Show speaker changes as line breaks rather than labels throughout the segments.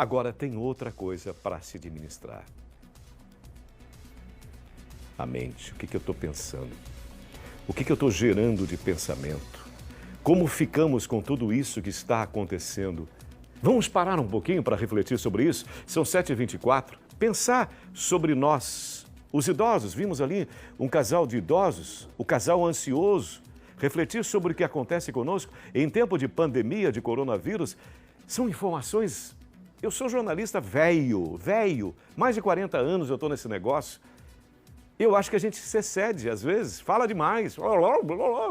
Agora tem outra coisa para se administrar. A mente, o que eu estou pensando? O que eu estou gerando de pensamento? Como ficamos com tudo isso que está acontecendo? Vamos parar um pouquinho para refletir sobre isso? São 7h24. Pensar sobre nós, os idosos. Vimos ali um casal de idosos, o casal ansioso. Refletir sobre o que acontece conosco em tempo de pandemia, de coronavírus. São informações... Eu sou jornalista velho, mais de 40 anos eu estou nesse negócio. Eu acho que a gente se excede, às vezes, fala demais,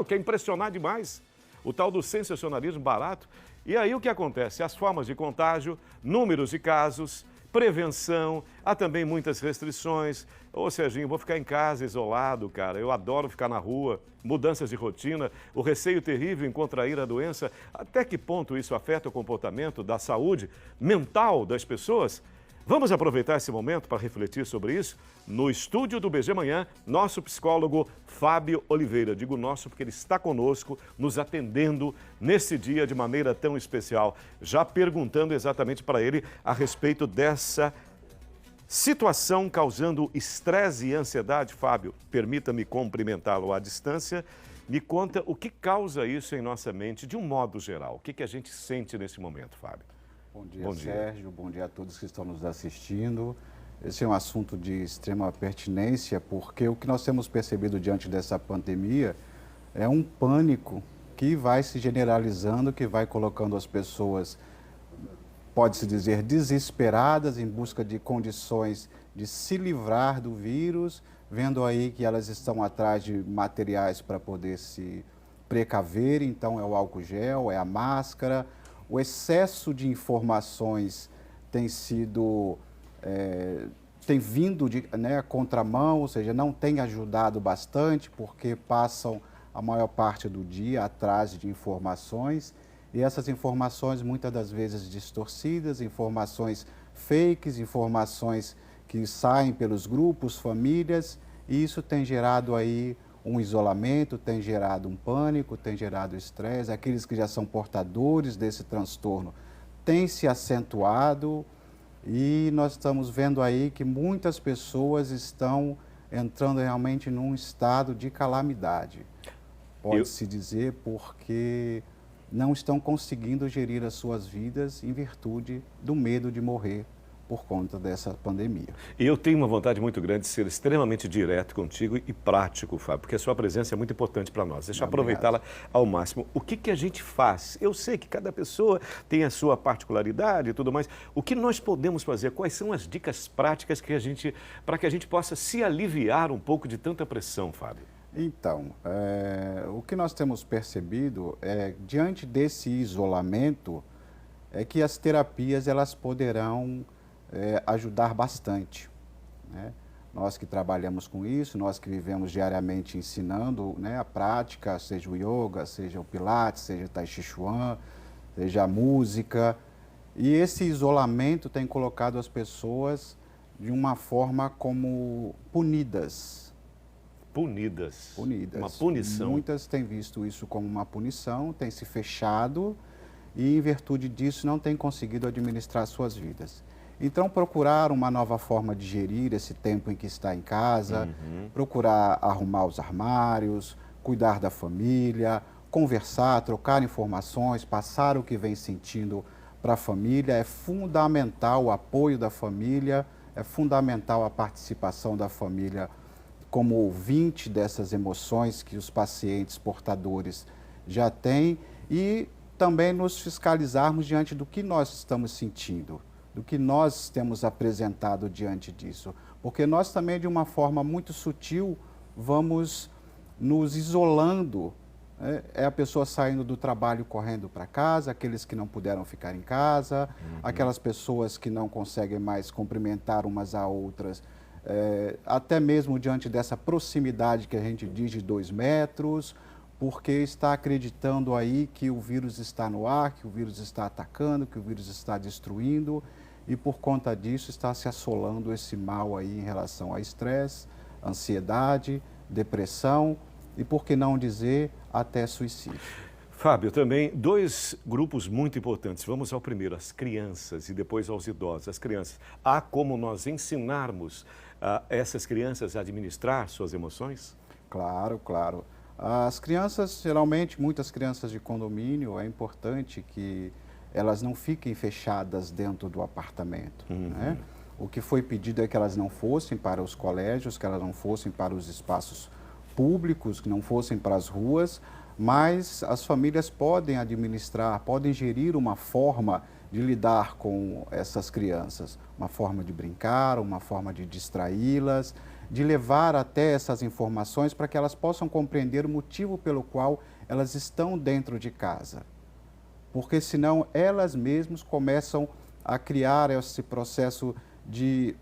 quer impressionar demais. O tal do sensacionalismo barato. E aí o que acontece? As formas de contágio, números de casos, prevenção, há também muitas restrições. Ô Serginho, vou ficar em casa isolado, cara, eu adoro ficar na rua, mudanças de rotina, o receio terrível em contrair a doença. Até que ponto isso afeta o comportamento da saúde mental das pessoas? Vamos aproveitar esse momento para refletir sobre isso? No estúdio do BG Manhã, nosso psicólogo Fábio Oliveira. Digo nosso porque ele está conosco, nos atendendo nesse dia de maneira tão especial. Já perguntando exatamente para ele a respeito dessa situação causando estresse e ansiedade. Fábio, permita-me cumprimentá-lo à distância. Me conta o que causa isso em nossa mente, de um modo geral. O que a gente sente nesse momento, Fábio?
Bom dia, Sérgio. Bom dia a todos que estão nos assistindo. Esse é um assunto de extrema pertinência, porque o que nós temos percebido diante dessa pandemia é um pânico que vai se generalizando, que vai colocando as pessoas, pode-se dizer, desesperadas em busca de condições de se livrar do vírus, vendo aí que elas estão atrás de materiais para poder se precaver. Então é o álcool gel, é a máscara. O excesso de informações tem vindo a contramão, ou seja, não tem ajudado bastante, porque passam a maior parte do dia atrás de informações, e essas informações muitas das vezes distorcidas, informações fakes, informações que saem pelos grupos, famílias, e isso tem gerado aí um isolamento, tem gerado um pânico, tem gerado estresse. Aqueles que já são portadores desse transtorno têm se acentuado e nós estamos vendo aí que muitas pessoas estão entrando realmente num estado de calamidade. Pode-se dizer porque não estão conseguindo gerir as suas vidas em virtude do medo de morrer por conta dessa pandemia.
E eu tenho uma vontade muito grande de ser extremamente direto contigo e prático, Fábio, porque a sua presença é muito importante para nós. Deixa eu aproveitá-la ao máximo. O que a gente faz? Eu sei que cada pessoa tem a sua particularidade e tudo mais. O que nós podemos fazer? Quais são as dicas práticas para que a gente possa se aliviar um pouco de tanta pressão, Fábio?
Então, o que nós temos percebido diante desse isolamento, é que as terapias elas poderão ajudar bastante, né? Nós que trabalhamos com isso, nós que vivemos diariamente ensinando, né, a prática, seja o yoga, seja o pilates, seja o tai chi chuan, seja a música. E esse isolamento tem colocado as pessoas de uma forma como punidas.
Punidas.
Punidas.
Uma punição.
Muitas têm visto isso como uma punição, têm se fechado e, em virtude disso, não têm conseguido administrar suas vidas. Então, procurar uma nova forma de gerir esse tempo em que está em casa, procurar arrumar os armários, cuidar da família, conversar, trocar informações, passar o que vem sentindo para a família. É fundamental o apoio da família, é fundamental a participação da família como ouvinte dessas emoções que os pacientes portadores já têm e também nos fiscalizarmos diante do que nós estamos sentindo, do que nós temos apresentado diante disso. Porque nós também, de uma forma muito sutil, vamos nos isolando. É a pessoa saindo do trabalho correndo para casa, aqueles que não puderam ficar em casa, aquelas pessoas que não conseguem mais cumprimentar umas a outras, até mesmo diante dessa proximidade que a gente diz de 2 metros, porque está acreditando aí que o vírus está no ar, que o vírus está atacando, que o vírus está destruindo, e por conta disso está se assolando esse mal aí em relação a estresse, ansiedade, depressão e, por que não dizer, até suicídio.
Fábio, também dois grupos muito importantes. Vamos ao primeiro, as crianças e depois aos idosos. As crianças, há como nós ensinarmos essas crianças a administrar suas emoções?
Claro, claro. As crianças, geralmente, muitas crianças de condomínio, é importante que elas não fiquem fechadas dentro do apartamento, né? O que foi pedido é que elas não fossem para os colégios, que elas não fossem para os espaços públicos, que não fossem para as ruas, mas as famílias podem administrar, podem gerir uma forma de lidar com essas crianças, uma forma de brincar, uma forma de distraí-las, de levar até essas informações para que elas possam compreender o motivo pelo qual elas estão dentro de casa. Porque senão elas mesmas começam a criar esse processo de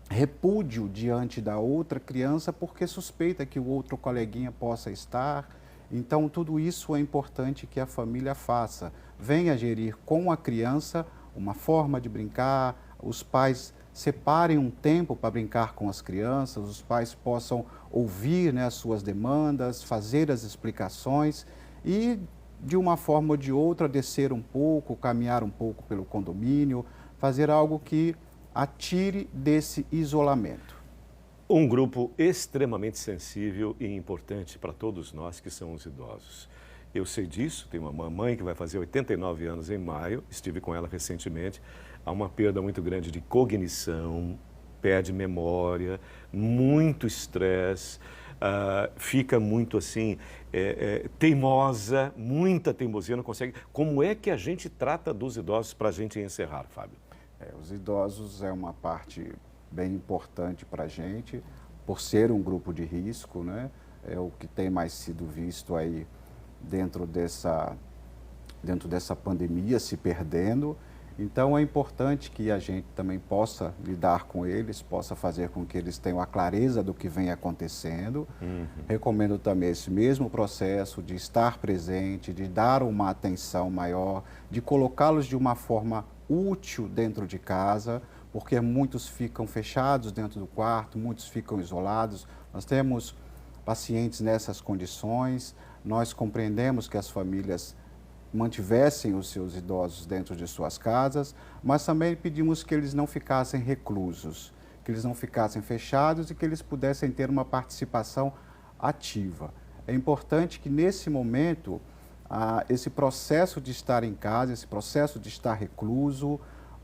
repúdio diante da outra criança porque suspeita que o outro coleguinha possa estar. Então, tudo isso é importante que a família faça. Venha gerir com a criança uma forma de brincar, os pais separem um tempo para brincar com as crianças, os pais possam ouvir, né, as suas demandas, fazer as explicações e, de uma forma ou de outra, descer um pouco, caminhar um pouco pelo condomínio, fazer algo que atire desse isolamento.
Um grupo extremamente sensível e importante para todos nós que são os idosos. Eu sei disso, tenho uma mamãe que vai fazer 89 anos em maio, estive com ela recentemente. Há uma perda muito grande de cognição, perde memória, muito estresse, fica muito assim, teimosa, muita teimosia, não consegue. Como é que a gente trata dos idosos para a gente encerrar, Fábio?
Os idosos é uma parte bem importante para a gente, por ser um grupo de risco, né? É o que tem mais sido visto aí dentro dessa pandemia, se perdendo. Então, é importante que a gente também possa lidar com eles, possa fazer com que eles tenham a clareza do que vem acontecendo. Recomendo também esse mesmo processo de estar presente, de dar uma atenção maior, de colocá-los de uma forma útil dentro de casa, porque muitos ficam fechados dentro do quarto, muitos ficam isolados. Nós temos pacientes nessas condições, nós compreendemos que as famílias mantivessem os seus idosos dentro de suas casas, mas também pedimos que eles não ficassem reclusos, que eles não ficassem fechados e que eles pudessem ter uma participação ativa. É importante que nesse momento, esse processo de estar em casa, esse processo de estar recluso,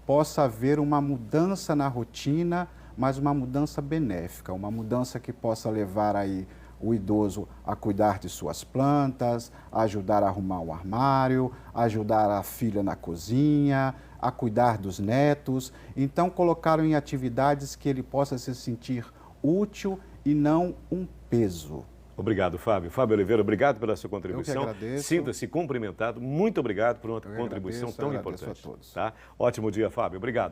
possa haver uma mudança na rotina, mas uma mudança benéfica, uma mudança que possa levar aí o idoso a cuidar de suas plantas, a ajudar a arrumar o armário, a ajudar a filha na cozinha, a cuidar dos netos. Então, colocaram em atividades que ele possa se sentir útil e não um peso.
Obrigado, Fábio. Fábio Oliveira, obrigado pela sua contribuição.
Eu que agradeço.
Sinta-se cumprimentado. Muito obrigado por uma contribuição tão importante.
A todos.
Tá? Ótimo dia, Fábio. Obrigado.